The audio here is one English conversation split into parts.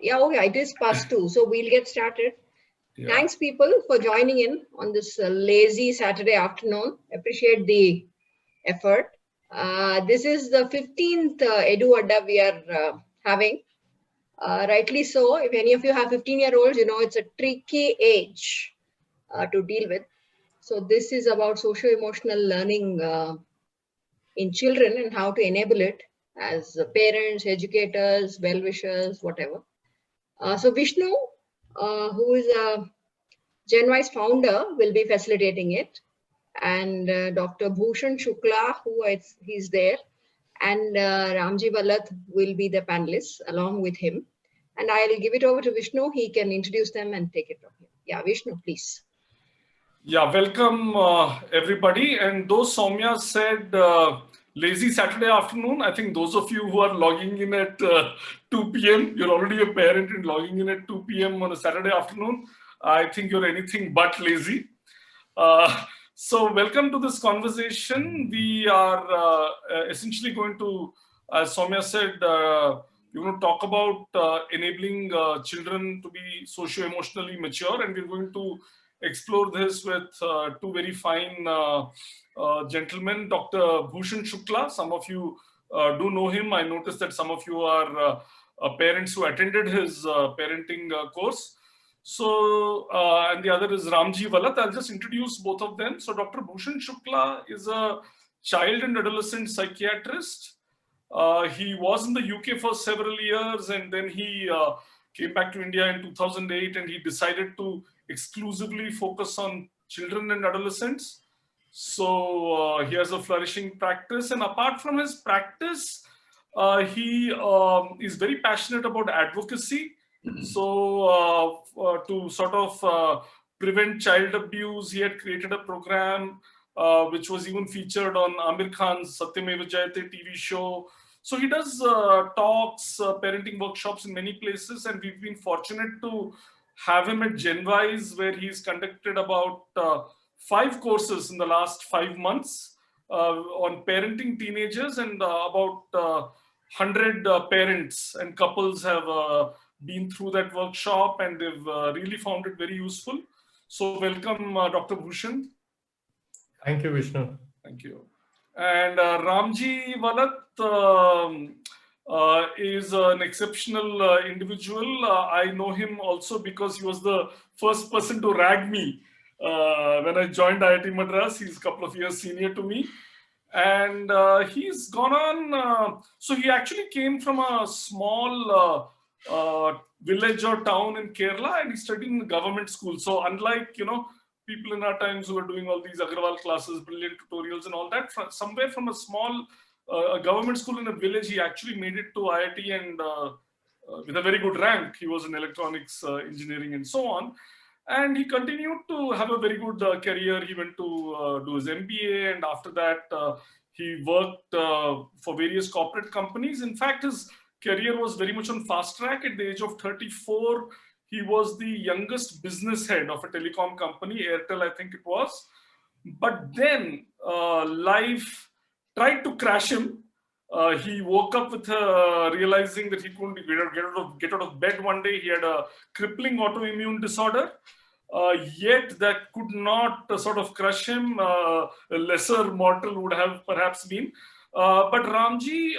Yeah, okay, it is past 2, so we'll get started. Yeah. Thanks, people, for joining in on this lazy Saturday afternoon. Appreciate the effort. This is the 15th Edu Adda we are having. Rightly so. If any of you have 15-year-olds, you know it's a tricky age to deal with. So this is about socio-emotional learning in children and how to enable it as parents, educators, well-wishers, whatever. So Vishnu, who is a GenWise founder, will be facilitating it, and Dr. Bhushan Shukla, he's there, and Ramji Vallath will be the panelists along with him. And I'll give it over to Vishnu. He can introduce them and take it from here. Yeah, Vishnu, please. Yeah, welcome everybody. And though Soumya said lazy Saturday afternoon, I think those of you who are logging in at 2 p.m., you're already a parent and logging in at 2 p.m. on a Saturday afternoon. I think you're anything but lazy. So welcome to this conversation. We are essentially going to, as Soumya said, we're going to talk about enabling children to be socio-emotionally mature, and we're going to explore this with two very fine gentlemen, Dr. Bhushan Shukla. Some of you do know him. I noticed that some of you are parents who attended his parenting course. So, and the other is Ramji Vallath. I'll just introduce both of them. So, Dr. Bhushan Shukla is a child and adolescent psychiatrist. He was in the UK for several years, and then he came back to India in 2008, and he decided to exclusively focus on children and adolescents. So he has a flourishing practice, and apart from his practice, he is very passionate about advocacy. So to sort of prevent child abuse, he had created a program which was even featured on Amir Khan's Satyameva Jayate TV show. So he does talks, parenting workshops in many places, and we've been fortunate to have him at GenWise, where he's conducted about 5 courses in the last 5 months on parenting teenagers, and about 100 parents and couples have been through that workshop, and they've really found it very useful. So welcome, Dr. Bhushan. Thank you, Vishnu. Thank you. And Ramji Vallath is an exceptional individual. I know him also because he was the first person to rag me when I joined IIT Madras. He's a couple of years senior to me. And he's gone on, so he actually came from a small village or town in Kerala, and he studied in government school. So unlike, you know, people in our times who are doing all these Agarwal classes, brilliant tutorials and all that, somewhere from a small government school in a village, he actually made it to IIT, and with a very good rank. He was in electronics engineering and so on. And he continued to have a very good career. He went to do his MBA, and after that, he worked for various corporate companies. In fact, his career was very much on fast track. At the age of 34, he was the youngest business head of a telecom company, Airtel, I think it was. But then life tried to crash him. He woke up with realizing that he couldn't get out of bed one day. He had a crippling autoimmune disorder. Yet that could not sort of crush him. A lesser mortal would have perhaps been. But Ramji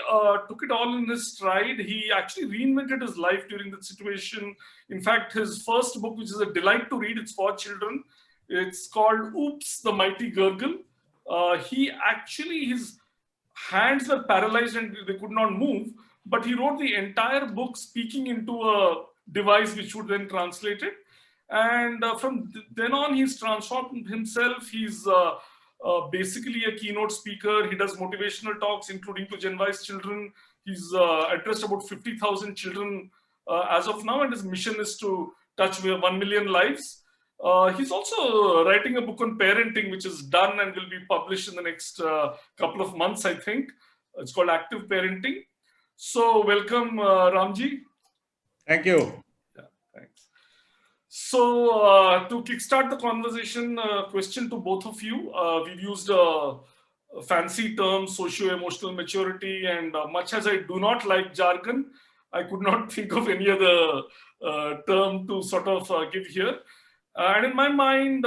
took it all in his stride. He actually reinvented his life during that situation. In fact, his first book, which is a delight to read, it's for children. It's called Oops, the Mighty Gurgle. His hands were paralyzed and they could not move, but he wrote the entire book speaking into a device which would then translate it. And from then on, he's transformed himself. He's basically a keynote speaker. He does motivational talks, including to GenWise children. He's addressed about 50,000 children as of now, and his mission is to touch 1 million lives. He's also writing a book on parenting, which is done and will be published in the next couple of months, I think. It's called Active Parenting. So welcome, Ramji. Thank you. Yeah, thanks. So to kickstart the conversation, question to both of you. We've used a fancy term, socio-emotional maturity, and much as I do not like jargon, I could not think of any other term to sort of give here. And in my mind,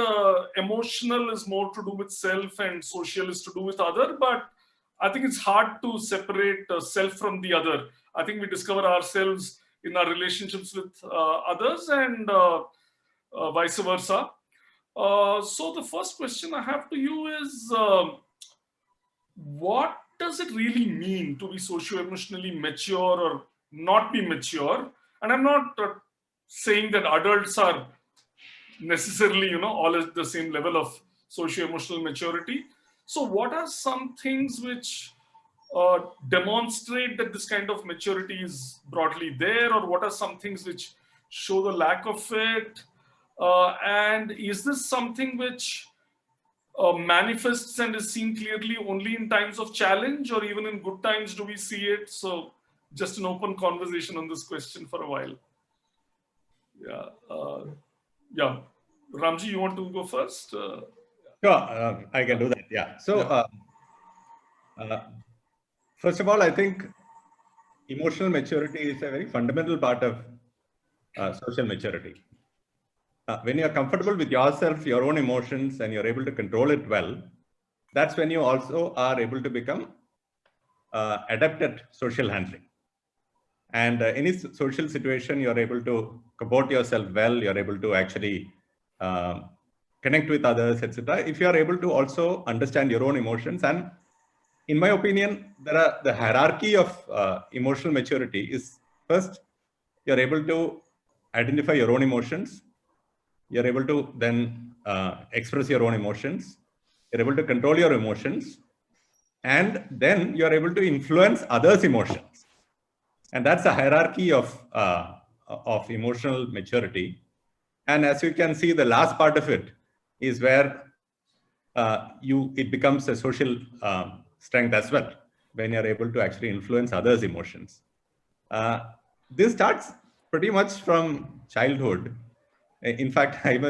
emotional is more to do with self and social is to do with other. But I think it's hard to separate self from the other. I think we discover ourselves in our relationships with others and vice versa. So the first question I have to you is, what does it really mean to be socio-emotionally mature or not be mature? And I'm not saying that adults are necessarily, all at the same level of socio-emotional maturity. So what are some things which demonstrate that this kind of maturity is broadly there, or what are some things which show the lack of it? And is this something which manifests and is seen clearly only in times of challenge, or even in good times do we see it? So just an open conversation on this question for a while. Yeah. Ramji, you want to go first? Sure, I can do that. Yeah. So, first of all, I think emotional maturity is a very fundamental part of social maturity. When you're comfortable with yourself, your own emotions, and you're able to control it well, that's when you also are able to become adept at social handling. And any social situation, you're able to comport yourself well, you're able to actually connect with others, etc. If you are able to also understand your own emotions. And in my opinion, the hierarchy of emotional maturity is, first, you're able to identify your own emotions. You're able to then express your own emotions. You're able to control your emotions. And then you're able to influence others' emotions. And that's a hierarchy of emotional maturity. And as you can see, the last part of it is where it becomes a social strength as well, when you're able to actually influence others' emotions. This starts pretty much from childhood. In fact, I'm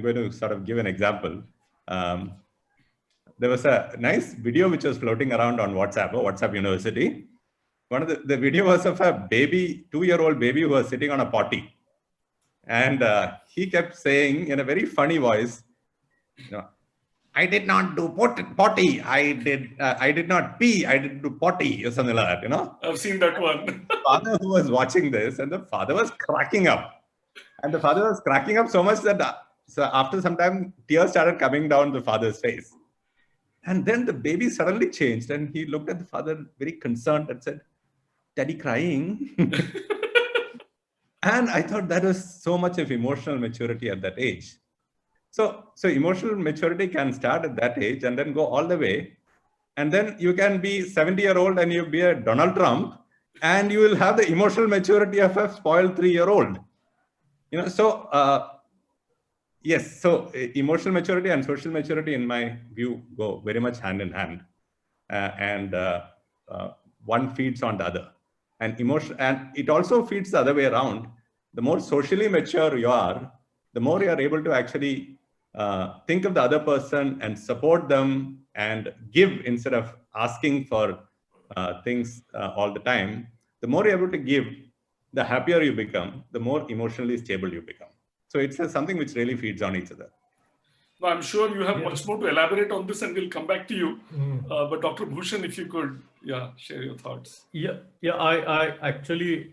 going to sort of give an example. There was a nice video which was floating around on WhatsApp University. One of the video was of a baby, 2-year-old baby who was sitting on a potty. And he kept saying in a very funny voice, I did not do potty. I did not pee. I did do potty or something like that, I've seen that one. The father who was watching this, and the father was cracking up. And the father was cracking up so much that so after some time, tears started coming down the father's face. And then the baby suddenly changed, and he looked at the father very concerned and said, "Daddy crying?" And I thought that was so much of emotional maturity at that age. So emotional maturity can start at that age and then go all the way. And then you can be 70-year-old and you be a Donald Trump, and you will have the emotional maturity of a spoiled 3-year-old. Yes, so emotional maturity and social maturity, in my view, go very much hand in hand. And one feeds on the other. And it also feeds the other way around. The more socially mature you are, the more you are able to actually think of the other person and support them and give instead of asking for things all the time. The more you're able to give, the happier you become, the more emotionally stable you become. So it's something which really feeds on each other. No, I'm sure you have much more to elaborate on this, and we'll come back to you. But Dr. Bhushan, if you could, share your thoughts. I actually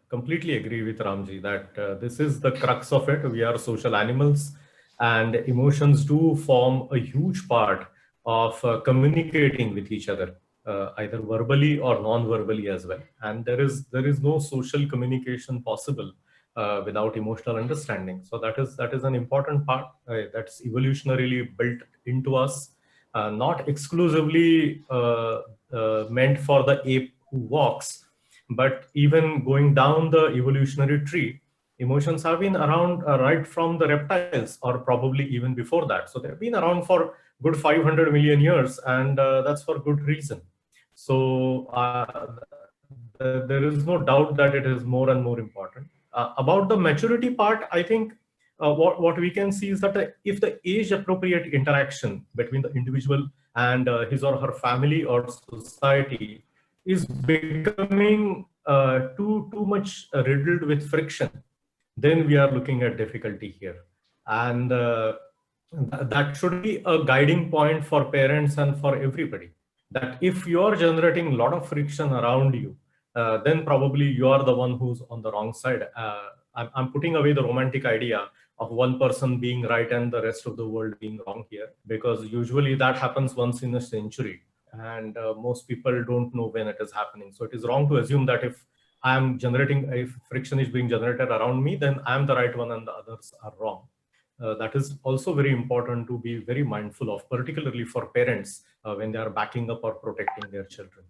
completely agree with Ramji that this is the crux of it. We are social animals, and emotions do form a huge part of communicating with each other, either verbally or non-verbally as well. And there is no social communication possible without emotional understanding. So that is an important part that's evolutionarily built into us, not exclusively meant for the ape who walks, but even going down the evolutionary tree, emotions have been around right from the reptiles, or probably even before that. So they've been around for good 500 million years, and that's for good reason. So there is no doubt that it is more and more important. About the maturity part, I think what we can see is that if the age-appropriate interaction between the individual and his or her family or society is becoming too much riddled with friction, then we are looking at difficulty here. And that should be a guiding point for parents and for everybody, that if you're generating a lot of friction around you, then probably you are the one who's on the wrong side. I'm putting away the romantic idea of one person being right and the rest of the world being wrong here, because usually that happens once in a century, and most people don't know when it is happening. So it is wrong to assume that if friction is being generated around me, then I'm the right one and the others are wrong. That is also very important to be very mindful of, particularly for parents when they are backing up or protecting their children.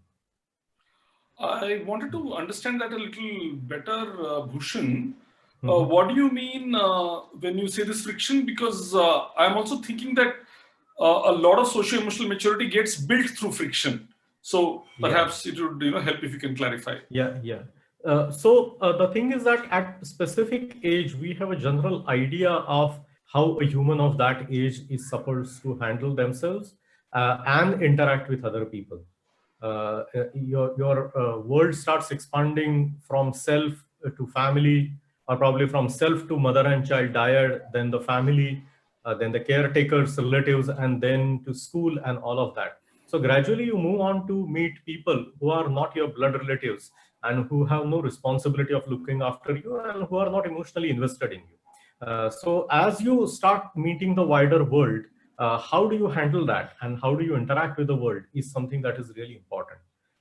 I wanted to understand that a little better, Bhushan. What do you mean when you say this friction? Because I'm also thinking that a lot of socio-emotional maturity gets built through friction. So perhaps it would help if you can clarify. So the thing is that at specific age, we have a general idea of how a human of that age is supposed to handle themselves and interact with other people. Your world starts expanding from self to family, or probably from self to mother and child dyad, then the family, then the caretakers, relatives, and then to school and all of that. So gradually you move on to meet people who are not your blood relatives and who have no responsibility of looking after you and who are not emotionally invested in you. So as you start meeting the wider world, how do you handle that and how do you interact with the world is something that is really important.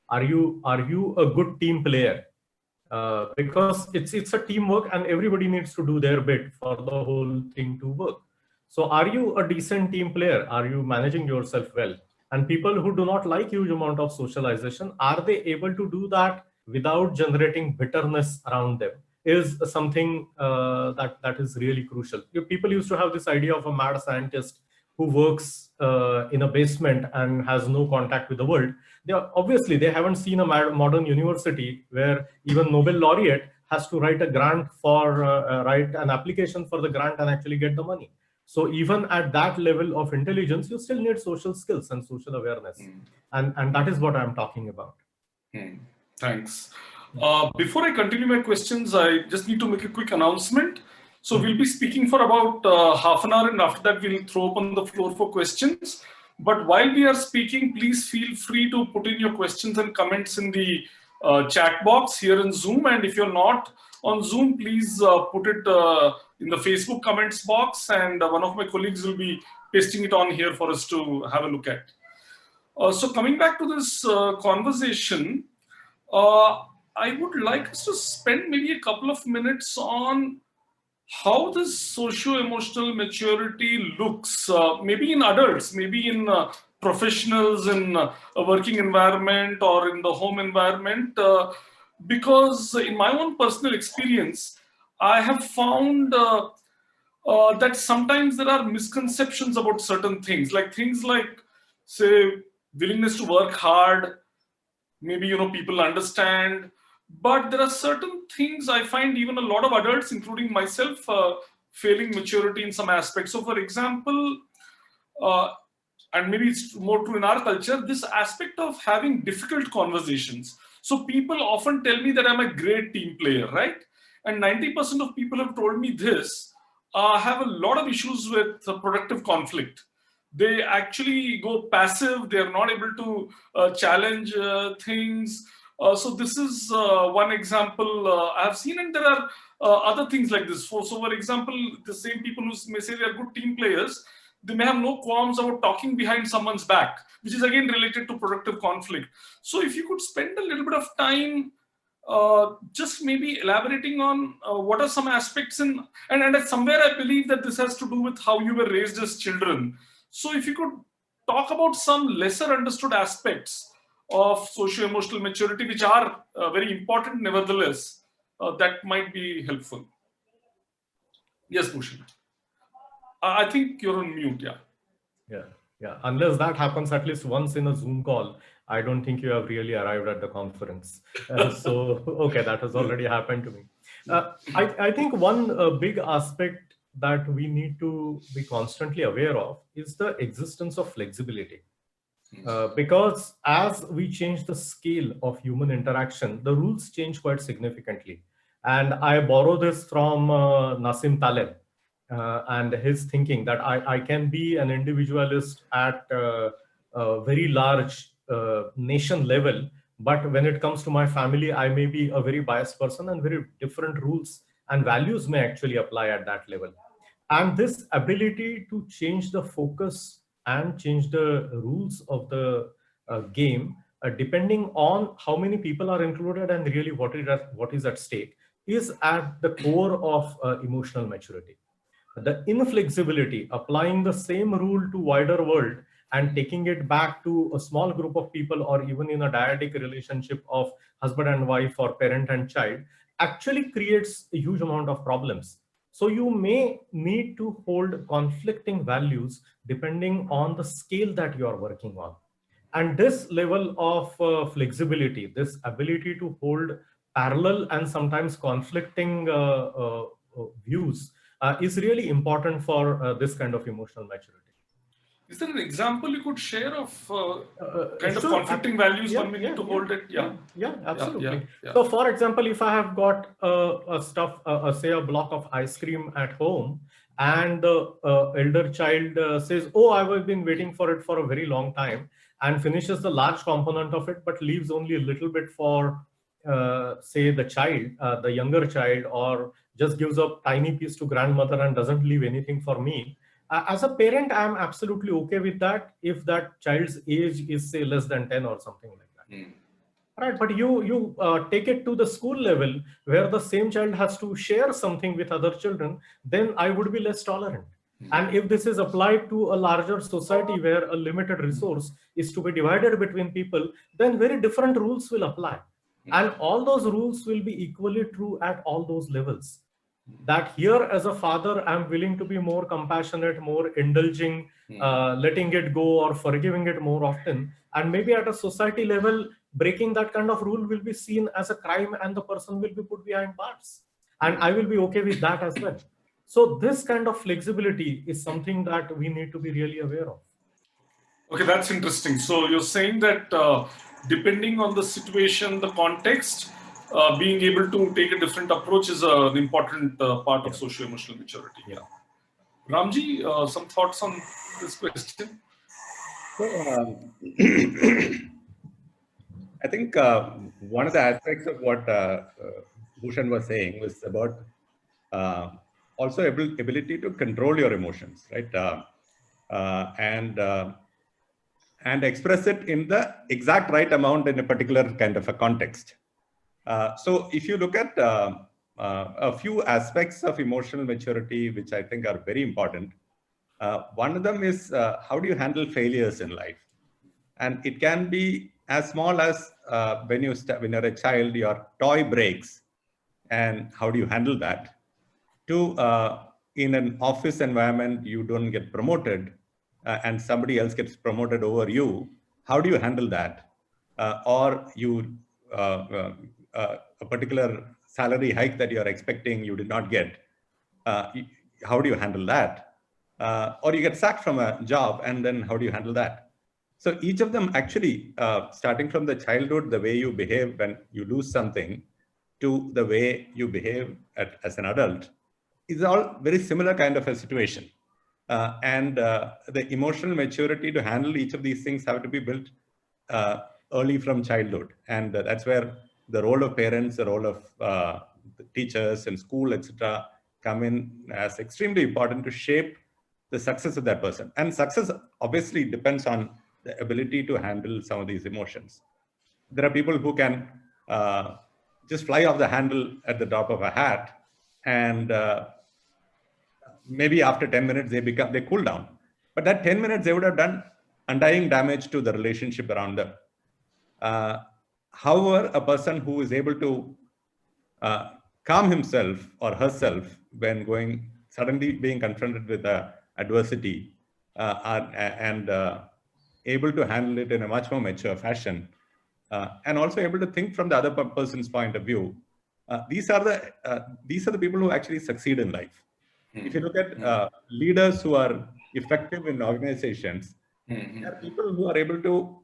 Are you a good team player? Because it's a teamwork and everybody needs to do their bit for the whole thing to work. So are you a decent team player? Are you managing yourself well? And people who do not like huge amount of socialization, are they able to do that without generating bitterness around them? Is something that is really crucial. People used to have this idea of a mad scientist who works in a basement and has no contact with the world. Obviously, they haven't seen a modern university where even Nobel laureate has to write a grant for, write an application for the grant and actually get the money. So even at that level of intelligence, you still need social skills and social awareness. And that is what I'm talking about. Thanks. Before I continue my questions, I just need to make a quick announcement. So we'll be speaking for about half an hour, and after that we'll throw open the floor for questions. But while we are speaking, please feel free to put in your questions and comments in the chat box here in Zoom. And if you're not on Zoom, please put it in the Facebook comments box, and one of my colleagues will be pasting it on here for us to have a look at. So coming back to this conversation, I would like us to spend maybe a couple of minutes on how this socio-emotional maturity looks, maybe in adults, maybe in professionals in a working environment or in the home environment, because in my own personal experience, I have found that sometimes there are misconceptions about certain things like, say, willingness to work hard. Maybe, people understand, but there are certain things I find even a lot of adults, including myself, failing maturity in some aspects. So for example, and maybe it's more true in our culture, this aspect of having difficult conversations. So people often tell me that I'm a great team player, right? And 90% of people have told me this, have a lot of issues with productive conflict. They actually go passive. They're not able to challenge things. So this is one example I've seen, and there are other things like this. So for example, the same people who may say they are good team players, they may have no qualms about talking behind someone's back, which is again related to productive conflict. So if you could spend a little bit of time just maybe elaborating on what are some aspects and somewhere I believe that this has to do with how you were raised as children. So if you could talk about some lesser understood aspects of socio-emotional maturity, which are very important nevertheless, that might be helpful. Yes, Bhushan. I think you're on mute, Yeah. Unless that happens at least once in a Zoom call, I don't think you have really arrived at the conference. So, okay, that has already happened to me. I think one big aspect that we need to be constantly aware of is the existence of flexibility. Because as we change the scale of human interaction, the rules change quite significantly. And I borrow this from Nassim Taleb and his thinking that I can be an individualist at a very large nation level, but when it comes to my family, I may be a very biased person, and very different rules and values may actually apply at that level. And this ability to change the focus and change the rules of the game, depending on how many people are included and really what is at stake, is at the core of emotional maturity. The inflexibility, applying the same rule to wider world and taking it back to a small group of people, or even in a dyadic relationship of husband and wife or parent and child, actually creates a huge amount of problems. So you may need to hold conflicting values depending on the scale that you are working on. And this level of flexibility, this ability to hold parallel and sometimes conflicting views is really important for this kind of emotional maturity. Is there an example you could share of kind Sure. of conflicting values one we need to hold it? Yeah, absolutely. Yeah. So for example, if I have got say a block of ice cream at home, and the elder child says, oh, I've been waiting for it for a very long time, and finishes the large component of it, but leaves only a little bit for say the child, the younger child, or just gives a tiny piece to grandmother and doesn't leave anything for me. As a parent, I'm absolutely okay with that if that child's age is, say, less than 10 or something like that. Right, but you take it to the school level where the same child has to share something with other children, then I would be less tolerant. And if this is applied to a larger society where a limited resource is to be divided between people, then very different rules will apply. And all those rules will be equally true at all those levels. That here as a father, I'm willing to be more compassionate, more indulging, letting it go or forgiving it more often. And maybe at a society level, breaking that kind of rule will be seen as a crime and the person will be put behind bars. And I will be okay with that as well. So this kind of flexibility is something that we need to be really aware of. Okay, that's interesting. So you're saying that depending on the situation, the context, being able to take a different approach is an important part of socio-emotional maturity. Yeah. Ramji, some thoughts on this question? So, I think one of the aspects of what Bhushan was saying was about also ability to control your emotions, right? And express it in the exact right amount in a particular kind of a context. So if you look at a few aspects of emotional maturity, which I think are very important, one of them is how do you handle failures in life? And it can be as small as when you're a child, your toy breaks, and how do you handle that? To in an office environment, you don't get promoted, and somebody else gets promoted over you. How do you handle that? Or you a particular salary hike that you're expecting you did not get. How do you handle that? Or you get sacked from a job, and then how do you handle that? So each of them actually, starting from the childhood, the way you behave when you lose something, to the way you behave as an adult, is all very similar kind of a situation. And the emotional maturity to handle each of these things have to be built early from childhood. And that's where the role of parents, the role of the teachers and school, etc., come in as extremely important to shape the success of that person. And success obviously depends on the ability to handle some of these emotions. There are people who can just fly off the handle at the drop of a hat, and maybe after 10 minutes they cool down. But that 10 minutes they would have done undying damage to the relationship around them. However, a person who is able to calm himself or herself when suddenly being confronted with adversity and able to handle it in a much more mature fashion, and also able to think from the other person's point of view, these are the people who actually succeed in life. If you look at leaders who are effective in organizations, Mhm. There are people who are able to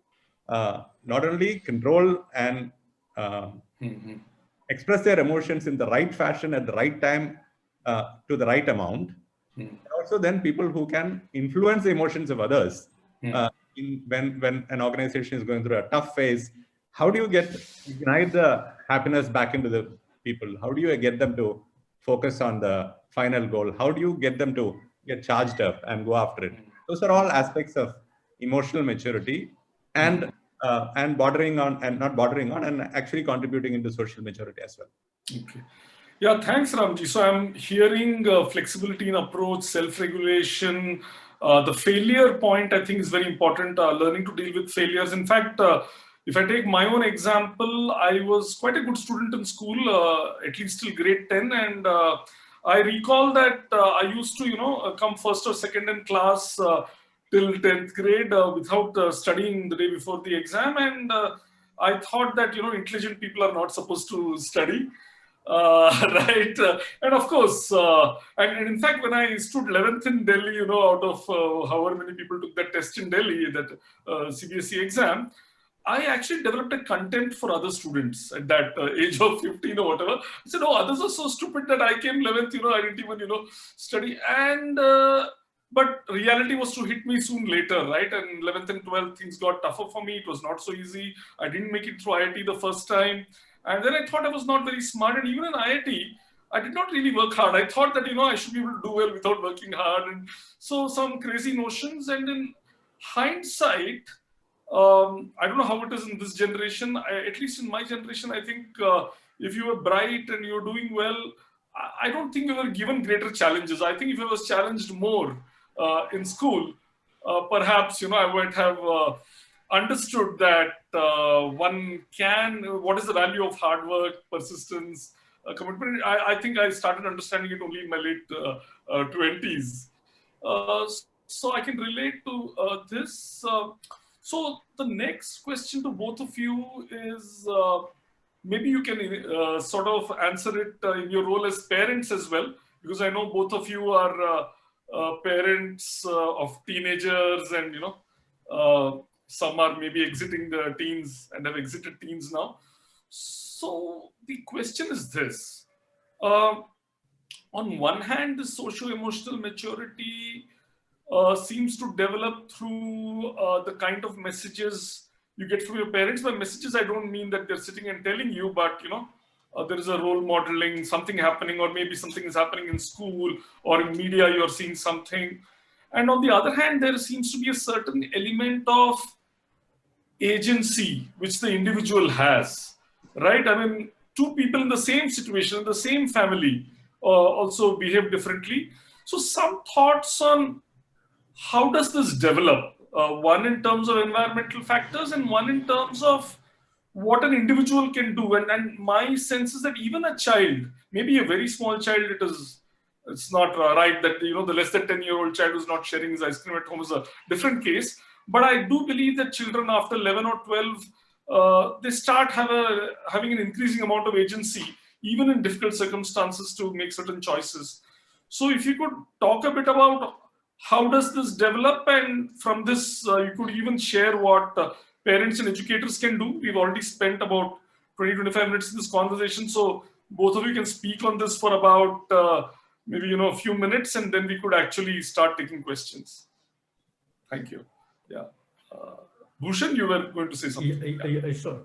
not only control and Mhm. express their emotions in the right fashion at the right time to the right amount. Mhm. And also then people who can influence the emotions of others when an organization is going through a tough phase. How do you ignite the happiness back into the people? How do you get them to focus on the final goal? How do you get them to get charged up and go after it? Those are all aspects of emotional maturity and bordering on and not bordering on and actually contributing into social maturity as well. Okay. Yeah, thanks, Ramji. So I'm hearing flexibility in approach, self-regulation. The failure point, I think, is very important, learning to deal with failures. In fact, if I take my own example, I was quite a good student in school, at least till grade 10. And I recall that I used to, come first or second in class till 10th grade without studying the day before the exam. And I thought that, intelligent people are not supposed to study. Right. And of course, and in fact, when I stood 11th in Delhi, out of however many people took that test in Delhi, that CBSE exam, I actually developed a contempt for other students at that age of 15 or whatever. I said, oh, others are so stupid that I came 11th, I didn't even, study. And, but reality was to hit me soon later, right? And 11th and 12th, things got tougher for me. It was not so easy. I didn't make it through IIT the first time. And then I thought I was not very smart. And even in IIT, I did not really work hard. I thought that, I should be able to do well without working hard. And so some crazy notions. And in hindsight, I don't know how it is in this generation. At least in my generation, I think if you were bright and you were doing well, I don't think we were given greater challenges. I think if I was challenged more in school, perhaps, I might have understood that what is the value of hard work, persistence, commitment. I think I started understanding it only in my late 20s. So I can relate to this. So the next question to both of you is, maybe you can sort of answer it in your role as parents as well, because I know both of you are parents of teenagers, and some are maybe exiting the teens and have exited teens now. So the question is this. On one hand, the socio-emotional maturity seems to develop through the kind of messages you get from your parents. By messages, I don't mean that they're sitting and telling you, but there is a role modeling, something happening, or maybe something is happening in school or in media, you're seeing something. And on the other hand, there seems to be a certain element of agency which the individual has, right? I mean, two people in the same situation, in the same family, also behave differently. So some thoughts on how does this develop? One in terms of environmental factors and one in terms of what an individual can do. And my sense is that even a child, maybe a very small child, it's not right that the less than 10-year-old child who's not sharing his ice cream at home is a different case. But I do believe that children after 11 or 12, they start having an increasing amount of agency, even in difficult circumstances, to make certain choices. So if you could talk a bit about how does this develop, and from this you could even share what parents and educators can do. We've already spent about 20-25 minutes in this conversation, so both of you can speak on this for about maybe a few minutes, and then we could actually start taking questions. Thank you. Yeah, Bhushan, you were going to say something. Yeah, sure.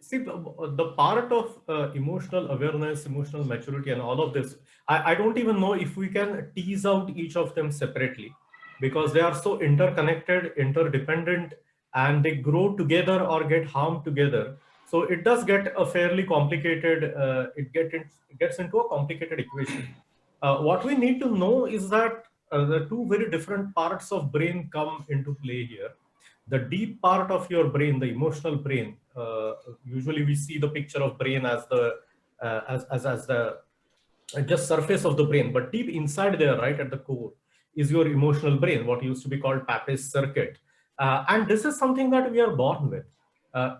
See, the part of emotional awareness, emotional maturity, and all of this, I don't even know if we can tease out each of them separately, because they are so interconnected, interdependent, and they grow together or get harmed together. So it does get a fairly complicated, it gets into a complicated equation. What we need to know is that the two very different parts of brain come into play here. The deep part of your brain, the emotional brain, usually we see the picture of brain as the just surface of the brain, but deep inside there, right at the core, is your emotional brain, what used to be called Pappes circuit. And this is something that we are born with.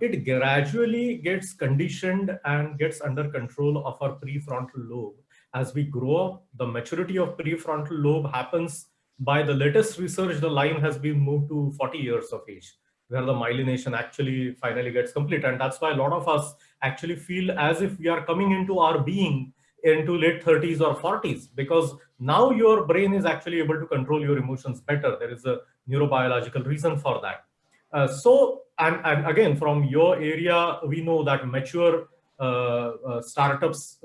It gradually gets conditioned and gets under control of our prefrontal lobe. As we grow up, the maturity of prefrontal lobe happens by the latest research, the line has been moved to 40 years of age, where the myelination actually finally gets complete. And that's why a lot of us actually feel as if we are coming into our being into late 30s or 40s, because now your brain is actually able to control your emotions better. There is a neurobiological reason for that. And again, from your area, we know that mature startups,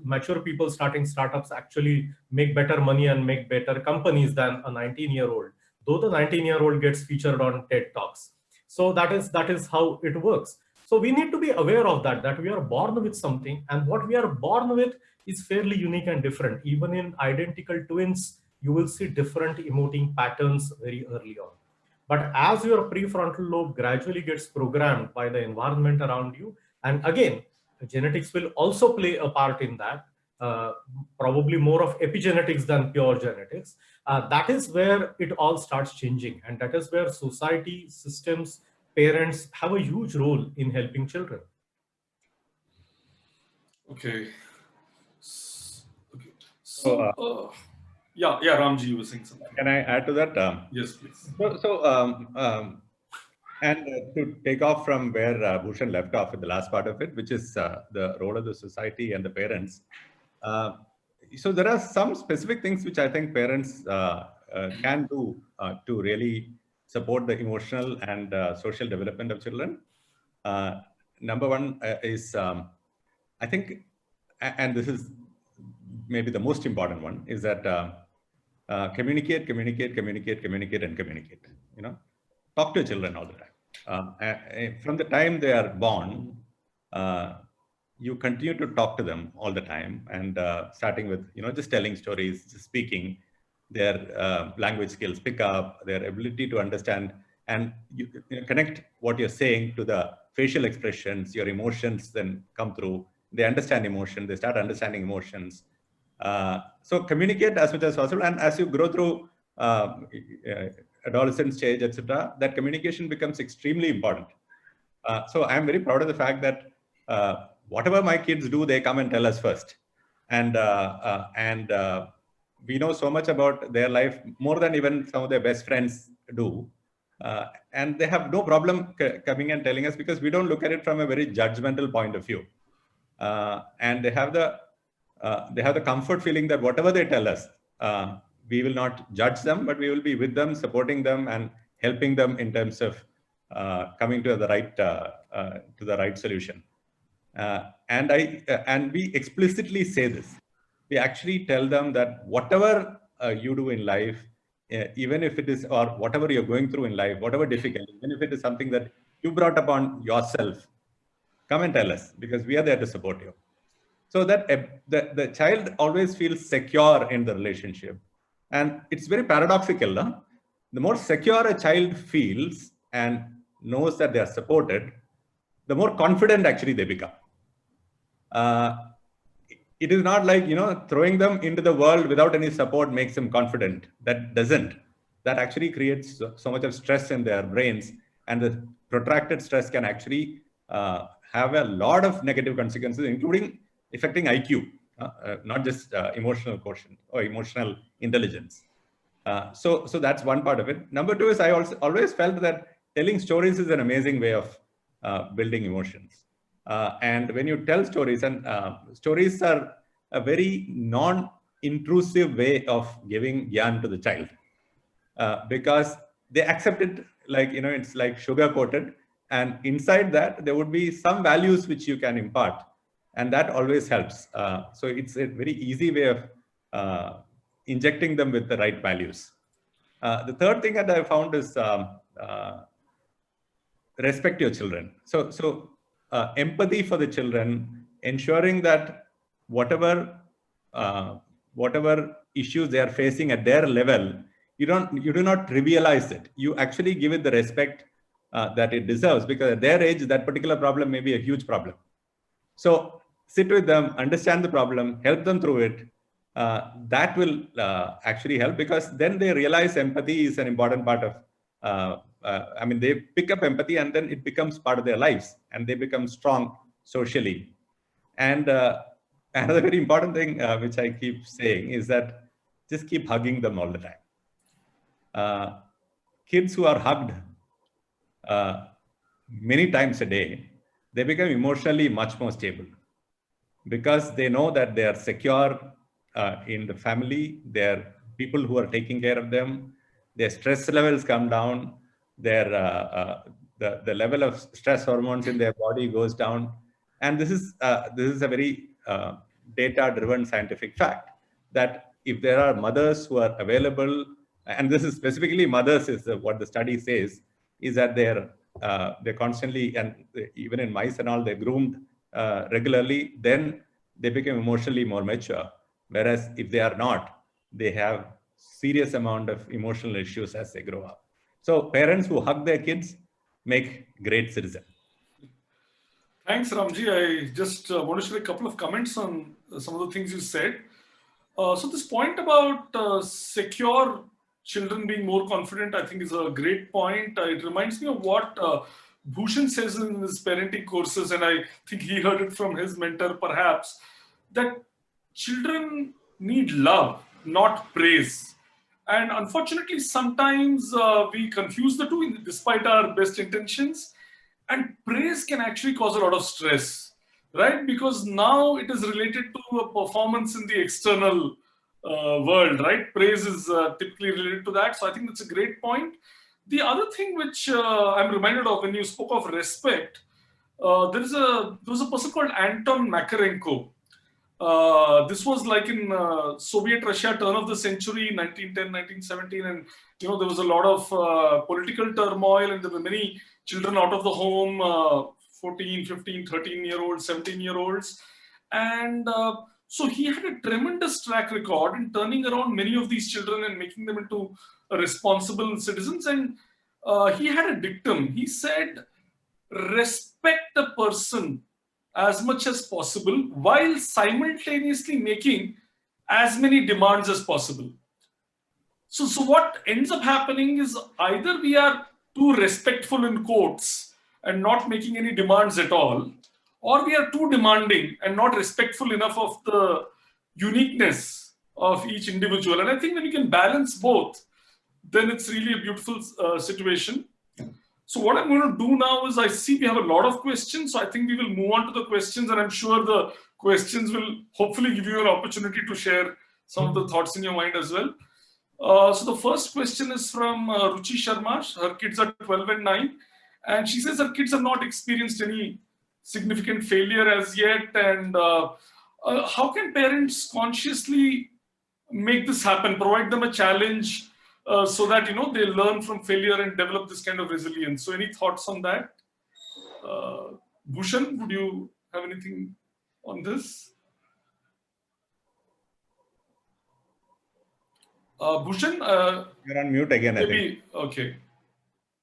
mature people starting startups actually make better money and make better companies than a 19-year-old, though the 19-year-old gets featured on TED Talks. So that is how it works. So we need to be aware of that we are born with something, and what we are born with is fairly unique and different. Even in identical twins, you will see different emoting patterns very early on. But as your prefrontal lobe gradually gets programmed by the environment around you, and again, genetics will also play a part in that, probably more of epigenetics than pure genetics. That is where it all starts changing. And that is where society, systems, parents have a huge role in helping children. Okay. So, yeah, Ramji, you were saying something. Can I add to that? Yes, please. And to take off from where Bhushan left off with the last part of it, which is the role of the society and the parents. So there are some specific things which I think parents can do to really support the emotional and social development of children. Number one is, I think, and this is maybe the most important one, is that communicate, and communicate. You know, talk to children all the time. From the time they are born, you continue to talk to them all the time, and starting with, you know, just telling stories, just speaking, their language skills pick up, their ability to understand, and you connect what you're saying to the facial expressions, your emotions then come through. They understand emotion, they start understanding emotions. So communicate as much as possible, and as you grow through adolescent stage, etc., that communication becomes extremely important. So I'm very proud of the fact that whatever my kids do, they come and tell us first, and we know so much about their life, more than even some of their best friends do, and they have no problem coming and telling us, because we don't look at it from a very judgmental point of view, and they have the comfort feeling that whatever they tell us, we will not judge them, but we will be with them, supporting them, and helping them in terms of coming to the right solution. And we explicitly say this. We actually tell them that whatever you do in life, even if it is, or whatever you're going through in life, whatever difficulty, even if it is something that you brought upon yourself, come and tell us, because we are there to support you. So that the child always feels secure in the relationship. And it's very paradoxical. Huh? The more secure a child feels and knows that they are supported, the more confident actually they become. It is not like, you know, throwing them into the world without any support makes them confident. That doesn't. That actually creates so much of stress in their brains, and the protracted stress can actually have a lot of negative consequences, including affecting IQ, not just emotional quotient or emotional intelligence. So that's one part of it. Number two is, I also always felt that telling stories is an amazing way of building emotions. And when you tell stories, and stories are a very non-intrusive way of giving gyan to the child, because they accept it like, you know, it's like sugar coated, and inside that there would be some values which you can impart, and that always helps. So it's a very easy way of injecting them with the right values. The third thing that I found is respect your children. So empathy for the children, ensuring that whatever issues they are facing at their level, you do not trivialize it. You actually give it the respect that it deserves, because at their age, that particular problem may be a huge problem. So sit with them, understand the problem, help them through it. That will actually help, because then they realize empathy is an important part of, I mean, they pick up empathy, and then it becomes part of their lives, and they become strong socially. And another very important thing which I keep saying is that just keep hugging them all the time. kids who are hugged many times a day, they become emotionally much more stable because they know that they are secure in the family. There are people who are taking care of them. Their stress levels come down. The level of stress hormones in their body goes down. And this is a very data-driven scientific fact that if there are mothers who are available, and this is specifically mothers is what the study says, is that they're constantly, and even in mice and all, they're groomed regularly, then they become emotionally more mature. Whereas if they are not, they have serious amount of emotional issues as they grow up. So parents who hug their kids make great citizens. Thanks, Ramji. I just want to share a couple of comments on some of the things you said. So this point about secure children being more confident, I think is a great point. It reminds me of what Bhushan says in his parenting courses, and I think he heard it from his mentor perhaps, that children need love, not praise. And unfortunately, sometimes we confuse the two despite our best intentions. And praise can actually cause a lot of stress, right? Because now it is related to a performance in the external world, right? Praise is typically related to that. So I think that's a great point. The other thing which I'm reminded of when you spoke of respect, there was a person called Anton Makarenko. This was like in Soviet Russia, turn of the century, 1910, 1917, and there was a lot of political turmoil, and there were many children out of the home, 14, 15, 13-year-olds, 17-year-olds. And so he had a tremendous track record in turning around many of these children and making them into responsible citizens. And he had a dictum. He said, respect the person as much as possible while simultaneously making as many demands as possible. So what ends up happening is either we are too respectful in quotes and not making any demands at all, or we are too demanding and not respectful enough of the uniqueness of each individual. And I think when you can balance both, then it's really a beautiful situation. So what I'm going to do now is I see we have a lot of questions. So I think we will move on to the questions, and I'm sure the questions will hopefully give you an opportunity to share some of the thoughts in your mind as well. So the first question is from Ruchi Sharma. Her kids are 12 and 9. And she says her kids have not experienced any significant failure as yet. And how can parents consciously make this happen, provide them a challenge so that, they learn from failure and develop this kind of resilience? So any thoughts on that? Bhushan, would you have anything on this? Bhushan? You're on mute again, maybe, I think. Okay.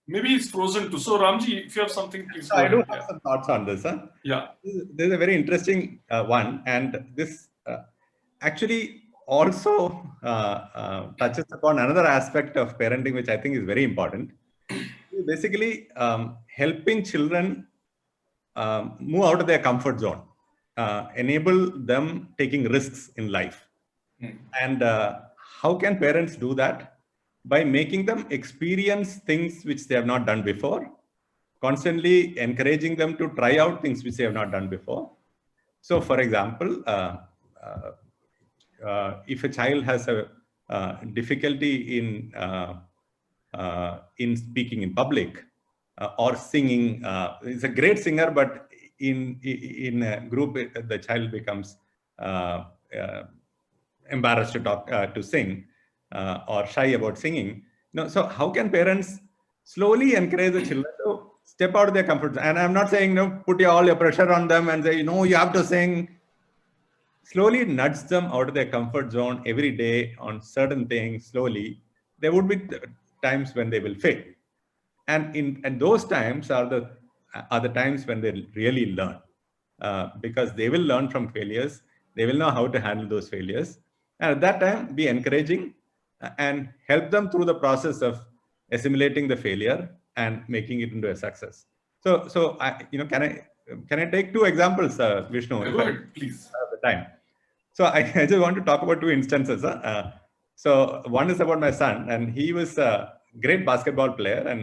Maybe he's frozen too. So Ramji, if you have something, please go I ahead. do have some thoughts on this. Huh? Yeah. This is a very interesting one. And this actually also touches upon another aspect of parenting, which I think is very important. Basically, helping children move out of their comfort zone, enable them taking risks in life. And how can parents do that? By making them experience things which they have not done before, constantly encouraging them to try out things which they have not done before. So, for example, if a child has a difficulty in speaking in public or singing, is a great singer, but in a group, the child becomes embarrassed to talk, to sing, or shy about singing. So how can parents slowly encourage the children to step out of their comfort zone? And I'm not saying put all your pressure on them and say, you have to sing. Slowly nudge them out of their comfort zone every day on certain things. Slowly, there would be times when they will fail, and those times are the times when they really learn, because they will learn from failures. They will know how to handle those failures, and at that time, be encouraging and help them through the process of assimilating the failure and making it into a success. So can I take two examples, Vishnu? Go ahead, please. The time. So I just want to talk about two instances. So one is about my son, and he was a great basketball player, and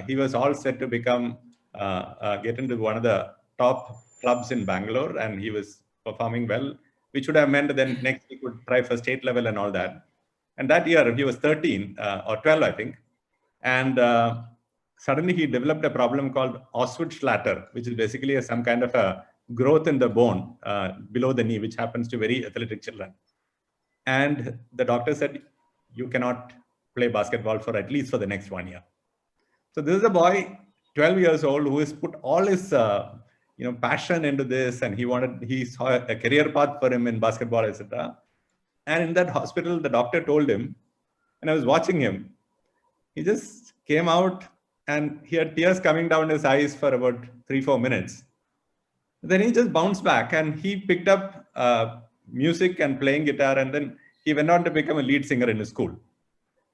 he was all set to become get into one of the top clubs in Bangalore, and he was performing well, which would have meant then next he could try for state level and all that. And that year he was 13 or 12, I think, and suddenly he developed a problem called Osgood-Schlatter, which is basically some kind of a growth in the bone below the knee, which happens to very athletic children. And the doctor said, you cannot play basketball for at least for the next 1 year. So this is a boy, 12 years old, who has put all his passion into this, and he saw a career path for him in basketball, etc. And in that hospital, the doctor told him, and I was watching him, he just came out and he had tears coming down his eyes for about 3-4 minutes. Then he just bounced back and he picked up music and playing guitar, and then he went on to become a lead singer in his school.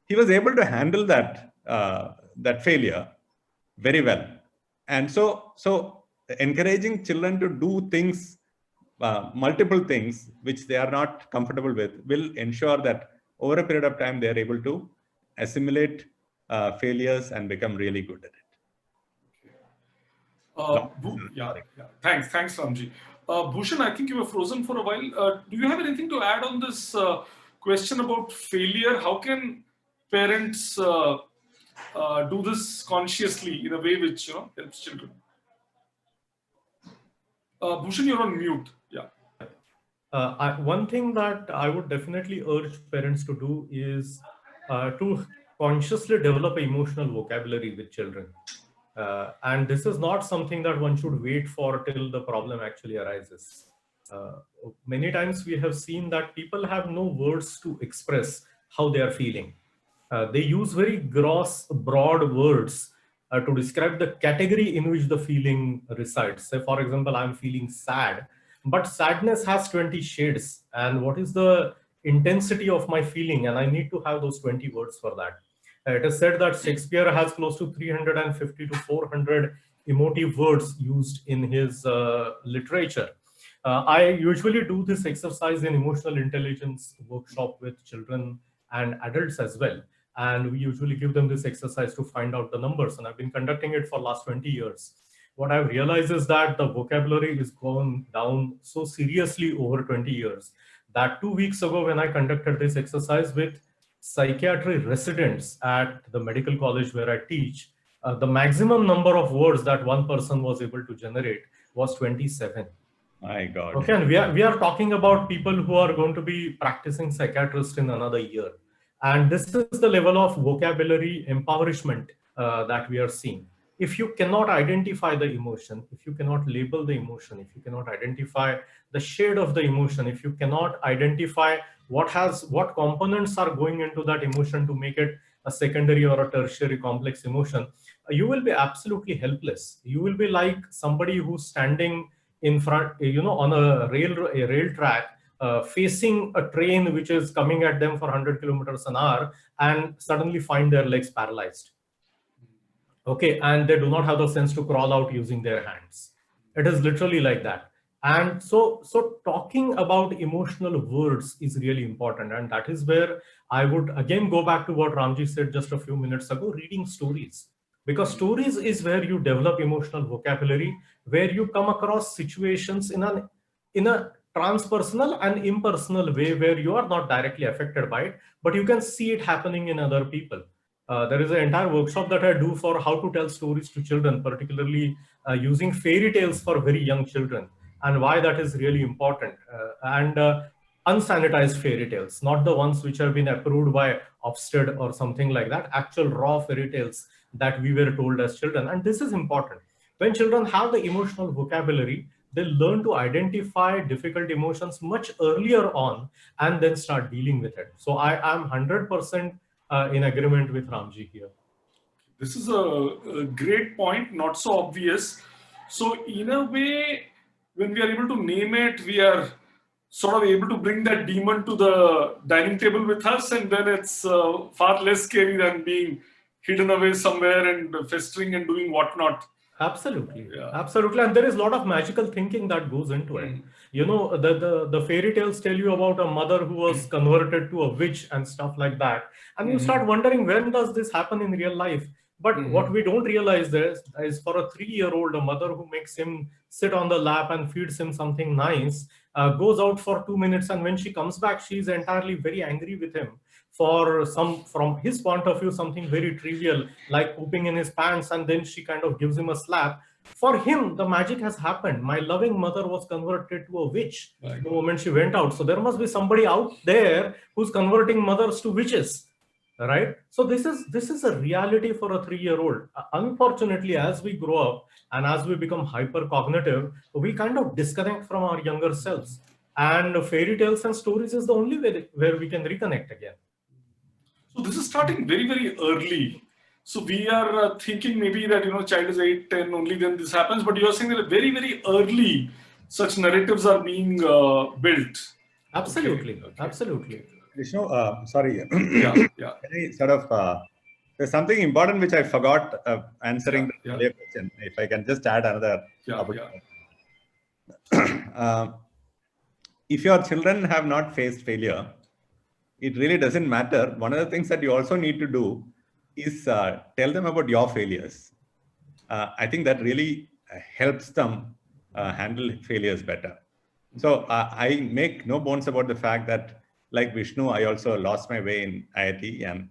He was able to handle that failure very well. And so encouraging children to do things, multiple things which they are not comfortable with, will ensure that over a period of time they are able to assimilate failures and become really good at it. Thanks, Ramji. Bhushan, I think you were frozen for a while. Do you have anything to add on this question about failure? How can parents do this consciously in a way which helps children? Bhushan, you're on mute. Yeah. One thing that I would definitely urge parents to do is to consciously develop emotional vocabulary with children. And this is not something that one should wait for till the problem actually arises. Many times we have seen that people have no words to express how they are feeling. They use very gross, broad words to describe the category in which the feeling resides. Say, for example, I'm feeling sad, but sadness has 20 shades. And what is the intensity of my feeling? And I need to have those 20 words for that. It is said that Shakespeare has close to 350 to 400 emotive words used in his literature. I usually do this exercise in emotional intelligence workshop with children and adults as well. And we usually give them this exercise to find out the numbers. And I've been conducting it for the last 20 years. What I've realized is that the vocabulary is gone down so seriously over 20 years that 2 weeks ago, when I conducted this exercise with psychiatry residents at the medical college where I teach, the maximum number of words that one person was able to generate was 27. My God. Okay, and we are talking about people who are going to be practicing psychiatrists in another year. And this is the level of vocabulary empowerment that we are seeing. If you cannot identify the emotion, if you cannot label the emotion, if you cannot identify the shade of the emotion, if you cannot identify what components are going into that emotion to make it a secondary or a tertiary complex emotion, you will be absolutely helpless. You will be like somebody who's standing in front, on a rail track, facing a train which is coming at them for 100 kilometers an hour, and suddenly find their legs paralyzed. Okay, and they do not have the sense to crawl out using their hands. It is literally like that. And so talking about emotional words is really important. And that is where I would again go back to what Ramji said just a few minutes ago, reading stories. Because stories is where you develop emotional vocabulary, where you come across situations in a transpersonal and impersonal way where you are not directly affected by it, but you can see it happening in other people. There is an entire workshop that I do for how to tell stories to children, particularly using fairy tales for very young children, and why that is really important. And unsanitized fairy tales, not the ones which have been approved by Ofsted or something like that, actual raw fairy tales that we were told as children. And this is important. When children have the emotional vocabulary, they learn to identify difficult emotions much earlier on and then start dealing with it. So I am 100% in agreement with Ramji here. This is a great point, not so obvious. So in a way, when we are able to name it, we are sort of able to bring that demon to the dining table with us, and then it's far less scary than being hidden away somewhere and festering and doing whatnot. Absolutely, Yeah. absolutely, and there is a lot of magical thinking that goes into it. You know, the fairy tales tell you about a mother who was converted to a witch and stuff like that, and you start wondering, when does this happen in real life? But what we don't realize is for a 3-year-old, a mother who makes him sit on the lap and feeds him something nice, goes out for 2 minutes, and when she comes back, she's entirely very angry with him for from his point of view, something very trivial like pooping in his pants, and then she kind of gives him a slap. For him, the magic has happened. My loving mother was converted to a witch Right. the moment she went out. So there must be somebody out there who's converting mothers to witches, right? So this is a reality for a 3-year-old. Unfortunately, as we grow up and as we become hyper cognitive, we kind of disconnect from our younger selves. And fairy tales and stories is the only way where we can reconnect again. So this is starting very, very early. So we are thinking maybe that, child is 8, 10, only then this happens. But you're saying that very, very early, such narratives are being built. Absolutely, Okay. absolutely. Vishnu, sorry. Yeah. Can I sort of, there's something important which I forgot answering the earlier question. If I can just add another. If your children have not faced failure, it really doesn't matter. One of the things that you also need to do is tell them about your failures. I think that really helps them handle failures better. So I make no bones about the fact that, like Vishnu, I also lost my way in IIT, and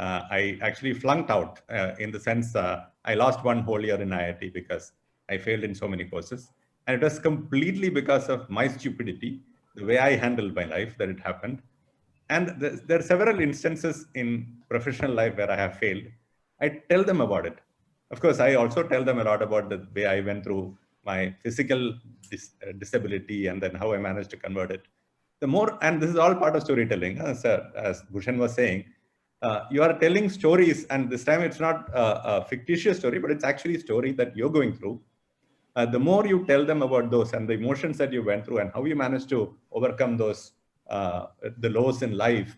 I actually flunked out in the sense I lost one whole year in IIT because I failed in so many courses. And it was completely because of my stupidity, the way I handled my life, that it happened. And there are several instances in professional life where I have failed. I tell them about it. Of course, I also tell them a lot about the way I went through my physical disability and then how I managed to convert it. The more, and this is all part of storytelling, as Bhushan was saying, you are telling stories, and this time it's not a fictitious story, but it's actually a story that you're going through. The more you tell them about those and the emotions that you went through and how you managed to overcome those, the lows in life,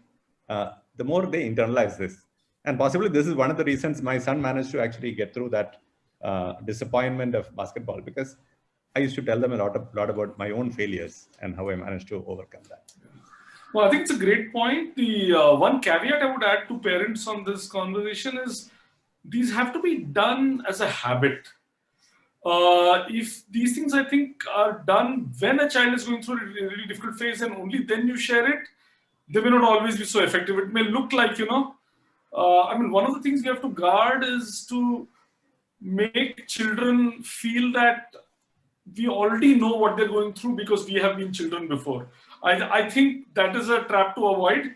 the more they internalize this. And possibly this is one of the reasons my son managed to actually get through that disappointment of basketball, because I used to tell them a lot about my own failures and how I managed to overcome that. Well, I think it's a great point. The one caveat I would add to parents on this conversation is these have to be done as a habit. If these things, I think, are done when a child is going through a really difficult phase and only then you share it, they may not always be so effective. It may look like, I mean, one of the things we have to guard is to make children feel that we already know what they're going through because we have been children before. I think that is a trap to avoid.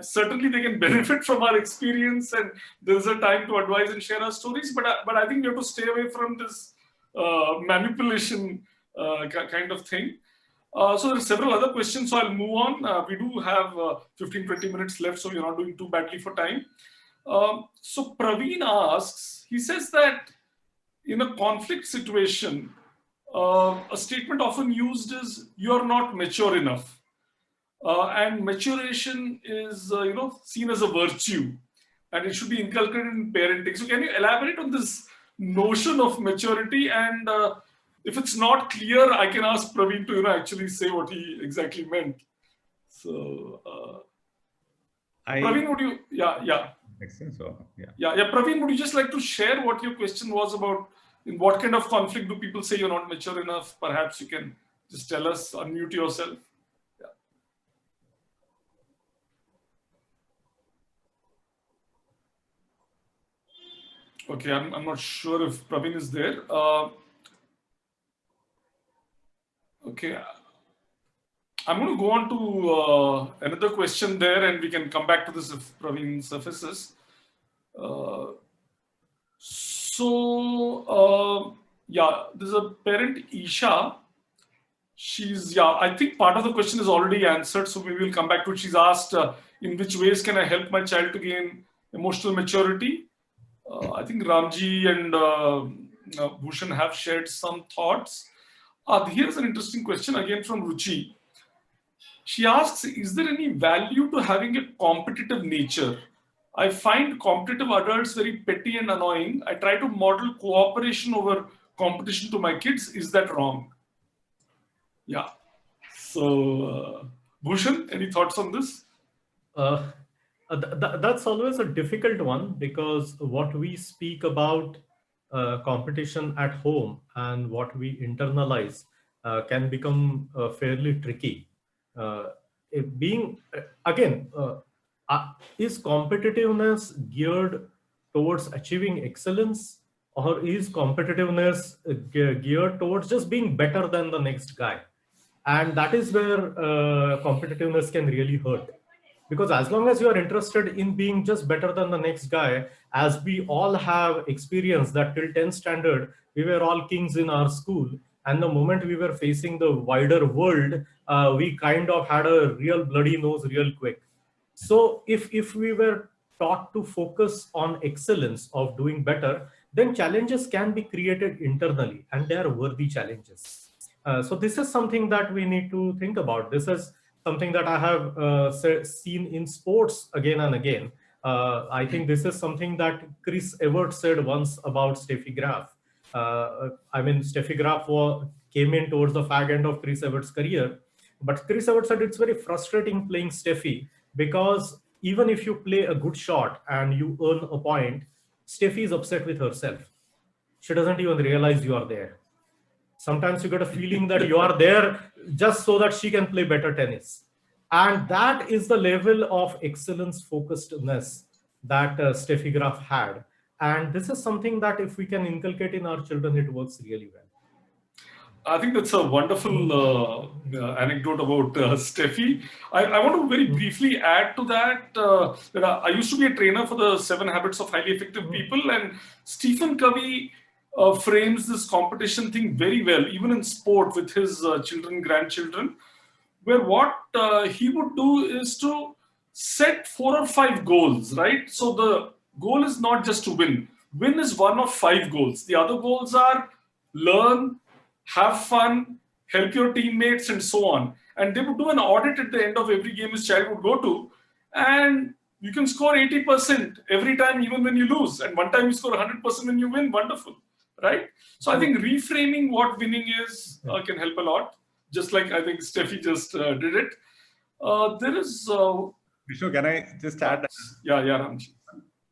Certainly they can benefit from our experience, and there's a time to advise and share our stories, but I think you have to stay away from this manipulation kind of thing. So there are several other questions, so I'll move on. We do have 15-20 minutes left, so you're not doing too badly for time. So Praveen asks, he says that in a conflict situation, a statement often used is, you're not mature enough. And maturation is, seen as a virtue, and it should be inculcated in parenting. So can you elaborate on this notion of maturity? And if it's not clear, I can ask Praveen to, actually say what he exactly meant. So, Praveen, would you, Makes sense. So, Praveen, would you just like to share what your question was about? In what kind of conflict do people say you're not mature enough? Perhaps you can just tell us, unmute yourself. Okay, I'm not sure if Praveen is there. Okay, I'm going to go on to another question there, and we can come back to this if Praveen surfaces. There's a parent, Isha. She's, I think part of the question is already answered, so maybe we'll come back to it. She's asked, in which ways can I help my child to gain emotional maturity? I think Ramji and Bhushan have shared some thoughts. Here's an interesting question again from Ruchi. She asks, is there any value to having a competitive nature? I find competitive adults very petty and annoying. I try to model cooperation over competition to my kids. Is that wrong? Yeah. So, Bhushan, any thoughts on this? That's always a difficult one, because what we speak about competition at home and what we internalize can become fairly tricky. Again, is competitiveness geared towards achieving excellence, or is competitiveness geared towards just being better than the next guy? And that is where competitiveness can really hurt. Because as long as you are interested in being just better than the next guy, as we all have experienced that till 10th standard, we were all kings in our school. And the moment we were facing the wider world, we kind of had a real bloody nose real quick. So if we were taught to focus on excellence of doing better, then challenges can be created internally, and they are worthy challenges. So this is something that we need to think about. This is something that I have seen in sports again and again. I think this is something that Chris Evert said once about Steffi Graf. I mean, Steffi Graf came in towards the fag end of Chris Evert's career. But Chris Evert said it's very frustrating playing Steffi, because even if you play a good shot and you earn a point, Steffi is upset with herself. She doesn't even realize you are there. Sometimes you get a feeling that you are there just so that she can play better tennis. And that is the level of excellence focusedness that Steffi Graf had. And this is something that if we can inculcate in our children, it works really well. I think that's a wonderful anecdote about Steffi. I want to very briefly add to that. I used to be a trainer for the 7 Habits of Highly Effective People, and Stephen Covey frames this competition thing very well, even in sport with his children, grandchildren, where what he would do is to set 4 or 5 goals, right? So the goal is not just to win. Win is one of 5 goals. The other goals are learn, have fun, help your teammates, and so on. And they would do an audit at the end of every game his child would go to, and you can score 80% every time, even when you lose. And one time you score 100% when you win, wonderful, right? So I think reframing what winning is can help a lot, just like I think Steffi just did it. There is... Vishnu, can I just add? Yeah, Ramji.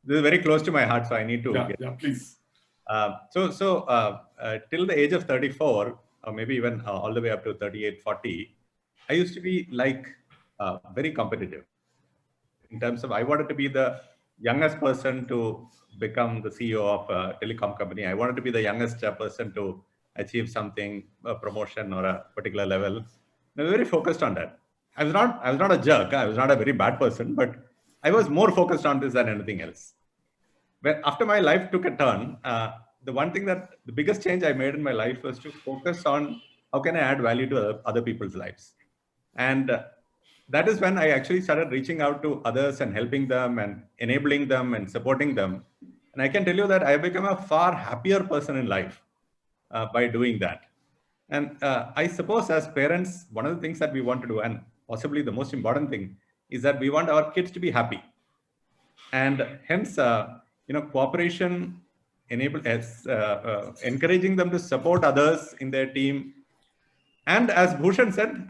This is very close to my heart, so I need to... Yeah, please. Till the age of 34, or maybe even all the way up to 38, 40, I used to be like very competitive in terms of I wanted to be the youngest person to become the CEO of a telecom company. I wanted to be the youngest person to achieve something, a promotion or a particular level. I was very focused on that. I was not a jerk. I was not a very bad person, but I was more focused on this than anything else. But after my life took a turn, the biggest change I made in my life was to focus on how can I add value to other people's lives. And that is when I actually started reaching out to others and helping them and enabling them and supporting them. And I can tell you that I have become a far happier person in life by doing that. And I suppose as parents, one of the things that we want to do, and possibly the most important thing, is that we want our kids to be happy. And hence, cooperation encouraging them to support others in their team. And as Bhushan said,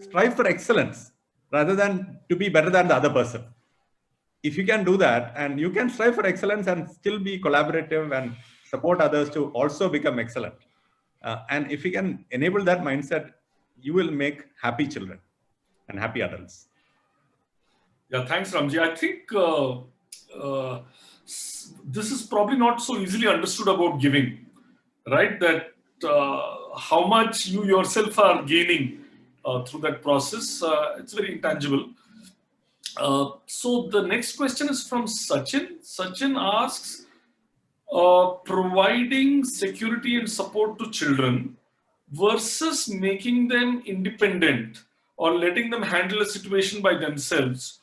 strive for excellence rather than to be better than the other person. If you can do that, and you can strive for excellence and still be collaborative and support others to also become excellent. And if you can enable that mindset, you will make happy children and happy adults. Yeah, thanks, Ramji. I think this is probably not so easily understood about giving, right? That how much you yourself are gaining through that process. It's very intangible. So the next question is from Sachin. Sachin asks, providing security and support to children versus making them independent or letting them handle a situation by themselves.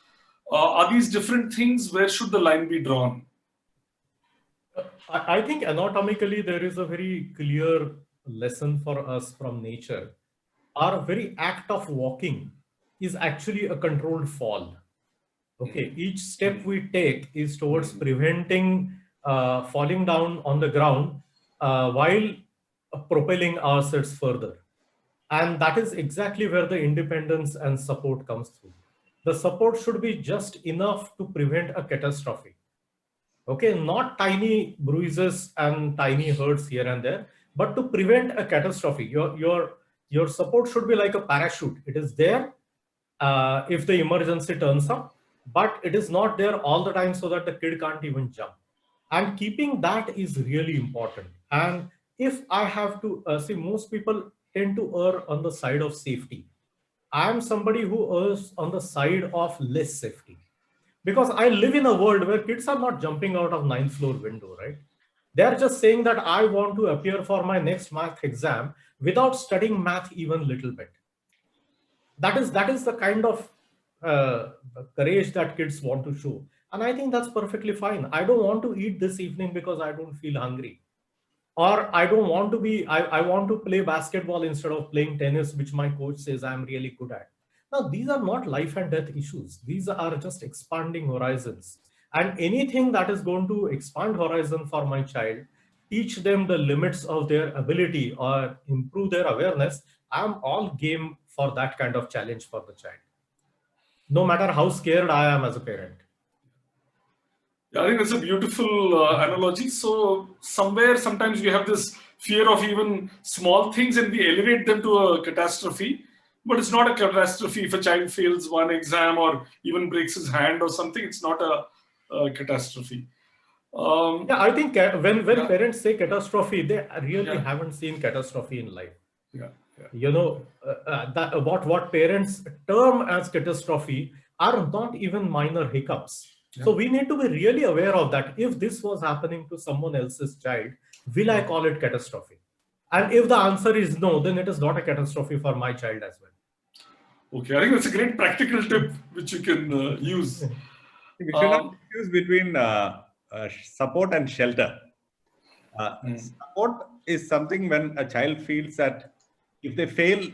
Are these different things? Where should the line be drawn? I think anatomically there is a very clear lesson for us from nature. Our very act of walking is actually a controlled fall. Okay, each step we take is towards preventing falling down on the ground while propelling ourselves further. And that is exactly where the independence and support comes through. The support should be just enough to prevent a catastrophe. Okay, not tiny bruises and tiny hurts here and there, but to prevent a catastrophe. Your support should be like a parachute. It is there if the emergency turns up, but it is not there all the time so that the kid can't even jump. And keeping that is really important. And if I have to see, most people tend to err on the side of safety. I am somebody who errs on the side of less safety, because I live in a world where kids are not jumping out of 9th floor window, right? They're just saying that I want to appear for my next math exam without studying math even little bit. That is the kind of courage that kids want to show. And I think that's perfectly fine. I don't want to eat this evening because I don't feel hungry. Or I don't want to be, I want to play basketball instead of playing tennis, which my coach says I'm really good at. Now, these are not life and death issues. These are just expanding horizons. And anything that is going to expand horizon for my child, teach them the limits of their ability or improve their awareness, I'm all game for that kind of challenge for the child, no matter how scared I am as a parent. Yeah, I think that's a beautiful analogy. So somewhere, sometimes we have this fear of even small things and we elevate them to a catastrophe. But it's not a catastrophe if a child fails one exam or even breaks his hand or something. It's not a catastrophe. Yeah, I think when parents say catastrophe, they really haven't seen catastrophe in life. Yeah. You know, that what parents term as catastrophe are not even minor hiccups. Yeah. So we need to be really aware of that. If this was happening to someone else's child, will I call it catastrophe? And if the answer is no, then it is not a catastrophe for my child as well. Okay, I think that's a great practical tip which you can use. We should not confuse between support and shelter. Support is something when a child feels that if they fail,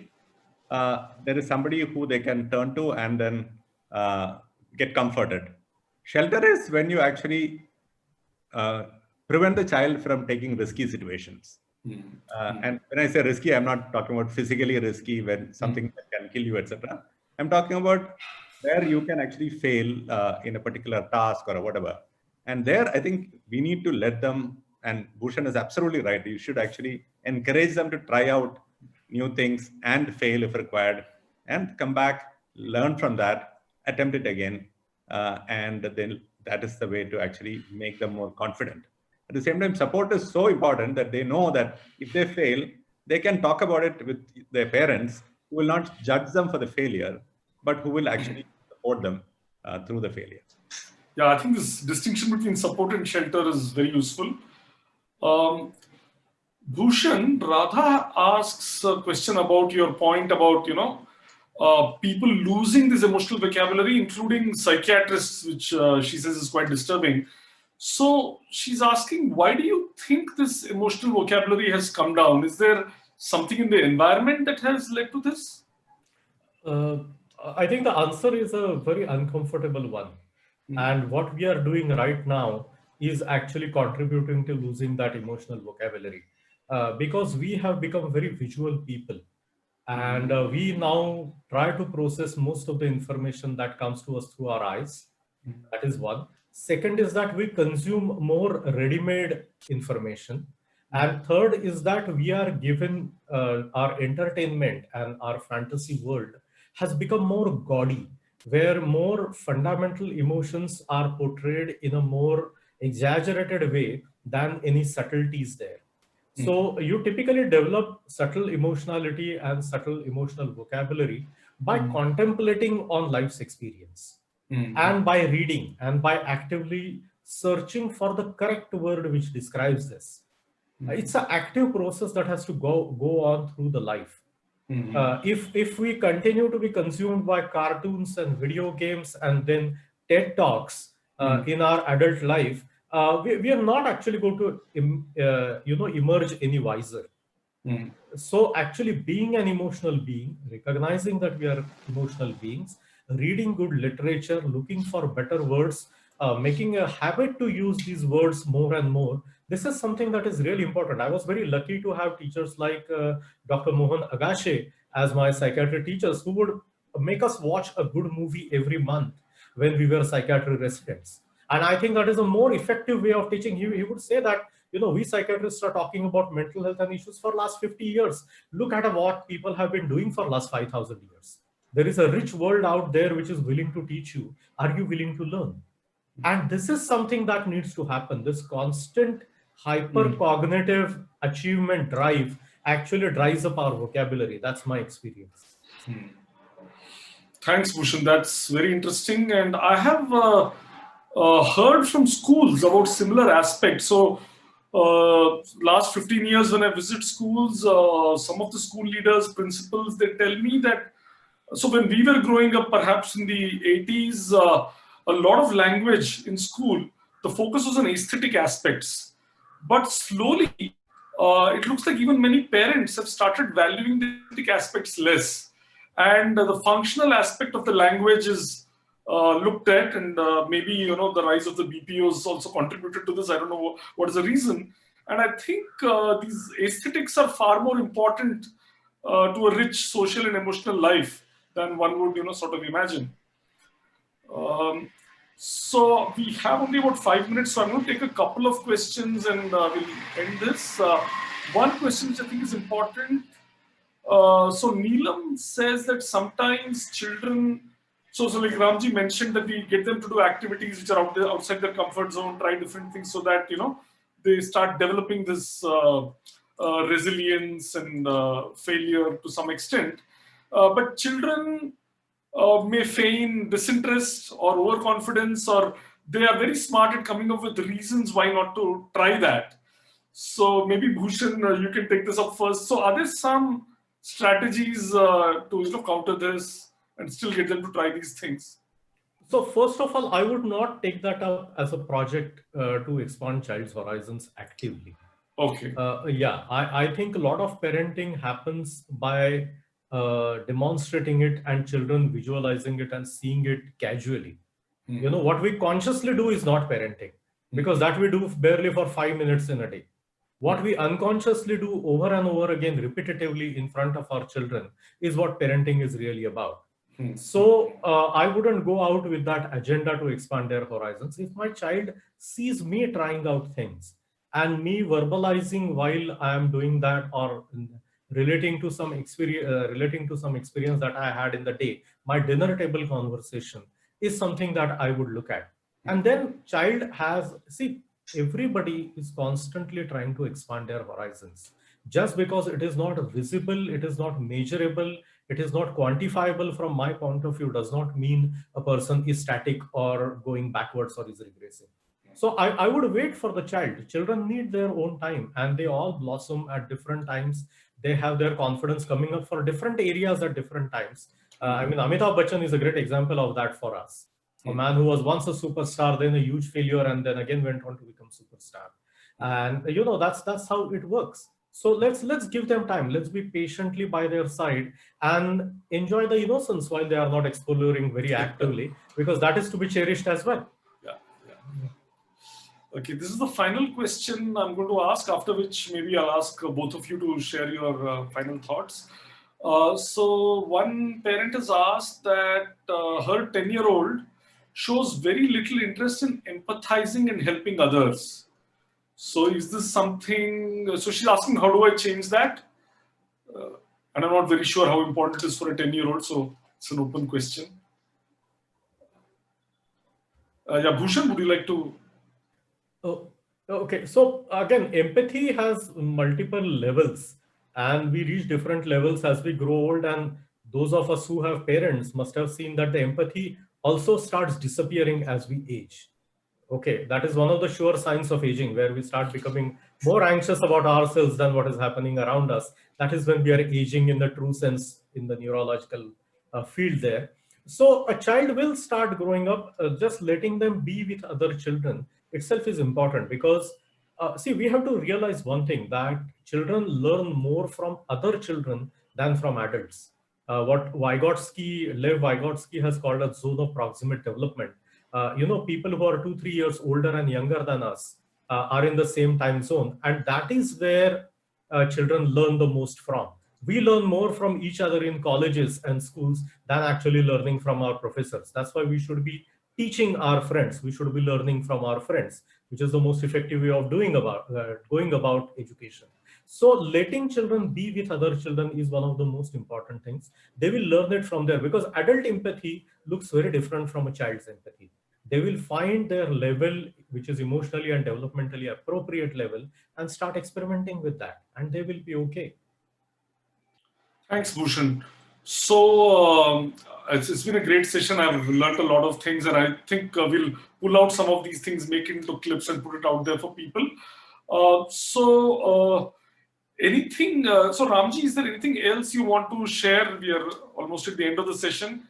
there is somebody who they can turn to and then get comforted. Shelter is when you actually prevent the child from taking risky situations. And when I say risky, I'm not talking about physically risky, when something that can kill you, etc. I'm talking about where you can actually fail in a particular task or whatever. And there, I think we need to let them, and Bhushan is absolutely right, you should actually encourage them to try out new things and fail if required, and come back, learn from that, attempt it again, and then that is the way to actually make them more confident. At the same time, support is so important that they know that if they fail, they can talk about it with their parents, who will not judge them for the failure, but who will actually support them through the failure. Yeah, I think this distinction between support and shelter is very useful. Bhushan, Radha asks a question about your point about, people losing this emotional vocabulary, including psychiatrists, which she says is quite disturbing. So she's asking, why do you think this emotional vocabulary has come down? Is there something in the environment that has led to this? I think the answer is a very uncomfortable one. And what we are doing right now is actually contributing to losing that emotional vocabulary. Because we have become very visual people. And we now try to process most of the information that comes to us through our eyes. That is one. Second is that we consume more ready-made information. And third is that we are given our entertainment and our fantasy world has become more gaudy, where more fundamental emotions are portrayed in a more exaggerated way than any subtleties there. So you typically develop subtle emotionality and subtle emotional vocabulary by contemplating on life's experience and by reading and by actively searching for the correct word which describes this. It's an active process that has to go on through the life. If we continue to be consumed by cartoons and video games and then TED Talks in our adult life, we are not actually going to emerge any wiser. So actually being an emotional being, recognizing that we are emotional beings, reading good literature, looking for better words, making a habit to use these words more and more. This is something that is really important. I was very lucky to have teachers like Dr. Mohan Agashe as my psychiatry teachers, who would make us watch a good movie every month when we were psychiatry residents. And I think that is a more effective way of teaching. He would say that, we psychiatrists are talking about mental health and issues for last 50 years. Look at what people have been doing for last 5,000 years. There is a rich world out there which is willing to teach you. Are you willing to learn? And this is something that needs to happen. This constant hyper cognitive achievement drive actually drives up our vocabulary. That's my experience. Thanks, Bhushan. That's very interesting. And I have heard from schools about similar aspects. So last 15 years when I visit schools, some of the school leaders, principals, they tell me that, so when we were growing up, perhaps in the 80s, a lot of language in school, the focus was on aesthetic aspects. But slowly, it looks like even many parents have started valuing the aesthetic aspects less. And the functional aspect of the language is looked at, and maybe the rise of the BPOs also contributed to this. I don't know what is the reason. And I think these aesthetics are far more important to a rich social and emotional life than one would sort of imagine. So we have only about 5 minutes, so I'm going to take a couple of questions and we'll end this. One question which I think is important. So Neelam says that sometimes children, so like Ramji mentioned, that we get them to do activities which are outside their comfort zone, try different things so that they start developing this resilience and failure to some extent. But children may feign disinterest or overconfidence, or they are very smart at coming up with reasons why not to try that. So maybe Bhushan, you can take this up first. So are there some strategies to counter this and still get them to try these things? So first of all, I would not take that up as a project to expand child's horizons actively. Okay. Yeah, I think a lot of parenting happens by demonstrating it and children visualizing it and seeing it casually. What we consciously do is not parenting, because that we do barely for 5 minutes in a day. What we unconsciously do over and over again repetitively in front of our children is what parenting is really about. So I wouldn't go out with that agenda to expand their horizons. If my child sees me trying out things and me verbalizing while I am doing that, or relating to some experience that I had in the day, my dinner table conversation is something that I would look at. And then child has, everybody is constantly trying to expand their horizons. Just because it is not visible, it is not measurable, it is not quantifiable from my point of view, does not mean a person is static or going backwards or is regressing. So I would wait for the child. Children need their own time, and they all blossom at different times. They have their confidence coming up for different areas at different times. I mean, Amitabh Bachchan is a great example of that for us. A man who was once a superstar, then a huge failure, and then again went on to become superstar. And that's how it works. So let's give them time. Let's be patiently by their side and enjoy the innocence while they are not exploring very actively, because that is to be cherished as well. Okay, this is the final question I'm going to ask, after which maybe I'll ask both of you to share your final thoughts. So one parent has asked that her 10-year-old shows very little interest in empathizing and helping others. So is this something, so she's asking, how do I change that? And I'm not very sure how important it is for a 10-year-old, so it's an open question. Yeah, Bhushan, would you like to? Oh, okay. So again, empathy has multiple levels, and we reach different levels as we grow old. And those of us who have parents must have seen that the empathy also starts disappearing as we age. Okay, that is one of the sure signs of aging, where we start becoming more anxious about ourselves than what is happening around us. That is when we are aging in the true sense in the neurological field there. So a child will start growing up, just letting them be with other children itself is important, because we have to realize one thing, that children learn more from other children than from adults. what Lev Vygotsky has called a zone of proximate development. People who are 2-3 years older and younger than us are in the same time zone. And that is where children learn the most from. We learn more from each other in colleges and schools than actually learning from our professors. That's why we should be teaching our friends. We should be learning from our friends, which is the most effective way of going about education. So letting children be with other children is one of the most important things. They will learn it from there, because adult empathy looks very different from a child's empathy. They will find their level, which is emotionally and developmentally appropriate level, and start experimenting with that, and they will be okay. Thanks, Bhushan. So it's been a great session. I've learned a lot of things, and I think we'll pull out some of these things, make it into clips, and put it out there for people. Anything? So Ramji, is there anything else you want to share? We are almost at the end of the session.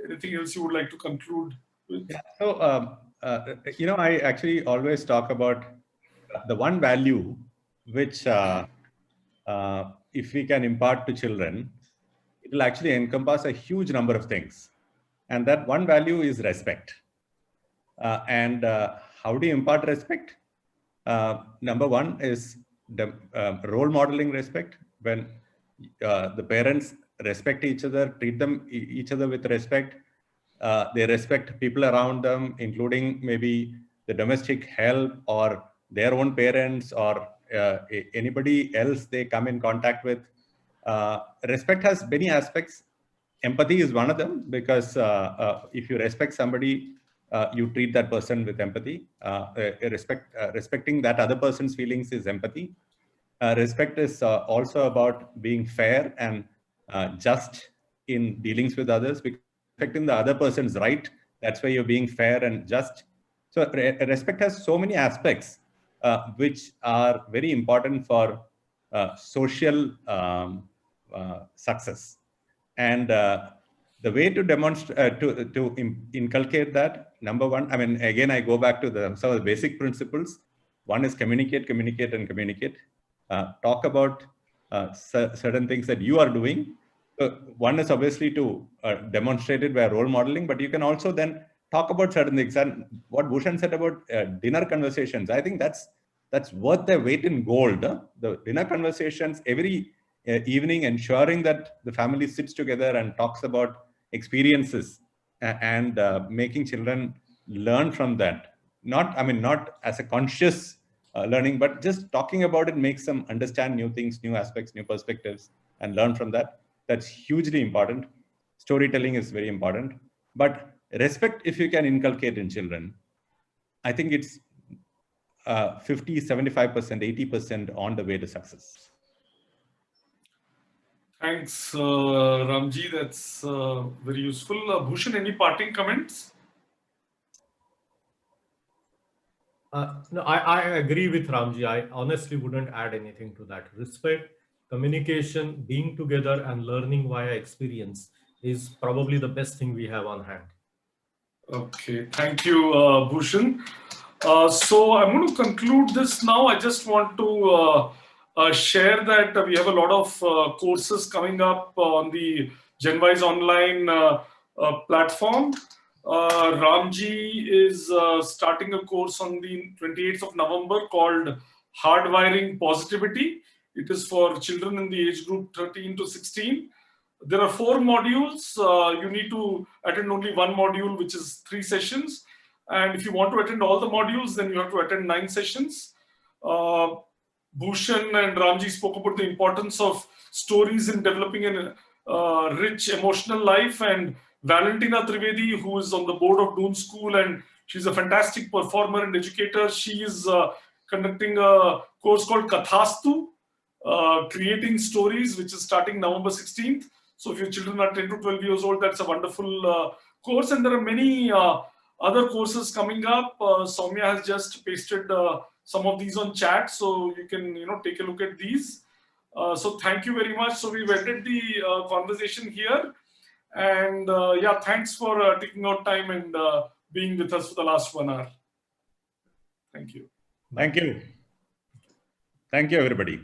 Anything else you would like to conclude with? Yeah. So I actually always talk about the one value which if we can impart to children, it will actually encompass a huge number of things. And that one value is respect. How do you impart respect? Number one is the role modeling respect. When the parents respect each other, treat each other with respect, they respect people around them, including maybe the domestic help or their own parents or anybody else they come in contact with. Respect has many aspects. Empathy is one of them, because if you respect somebody, you treat that person with empathy. Respecting that other person's feelings is empathy. Respect is also about being fair and just in dealings with others, because respecting the other person's right, that's why you're being fair and just. So respect has so many aspects which are very important for social success. And the way to demonstrate, to inculcate that, number one, I mean, again, I go back to some of the basic principles. One is communicate, communicate, and communicate. Talk about certain things that you are doing. One is obviously to demonstrate it by role modeling, but you can also then talk about certain things. And what Bhushan said about dinner conversations, I think that's worth their weight in gold. The dinner conversations every evening, ensuring that the family sits together and talks about experiences and making children learn from that. Not as a conscious learning, but just talking about it makes them understand new things, new aspects, new perspectives, and learn from that. That's hugely important. Storytelling is very important. But respect, if you can inculcate in children, I think it's 50, 75%, 80% on the way to success. Thanks, Ramji. That's very useful. Bhushan, any parting comments? No, I agree with Ramji. I honestly wouldn't add anything to that. Respect, communication, being together, and learning via experience is probably the best thing we have on hand. Okay, thank you, Bhushan. So I'm going to conclude this now. I just want to share that we have a lot of courses coming up on the GenWise Online platform. Ramji is starting a course on the 28th of November called Hardwiring Positivity. It is for children in the age group 13 to 16. There are 4 modules. You need to attend only one module, which is 3 sessions. And if you want to attend all the modules, then you have to attend 9 sessions. Bhushan and Ramji spoke about the importance of stories in developing a rich emotional life. And Valentina Trivedi, who is on the board of Doon School, and she's a fantastic performer and educator. She is conducting a course called Kathastu, Creating Stories, which is starting November 16th. So if your children are 10 to 12 years old, that's a wonderful course. And there are many other courses coming up. Soumya has just pasted some of these on chat, so you can take a look at these. So thank you very much. So we've ended the conversation here. And yeah, thanks for taking out time and being with us for the last 1 hour. Thank you. Thank you. Thank you, everybody.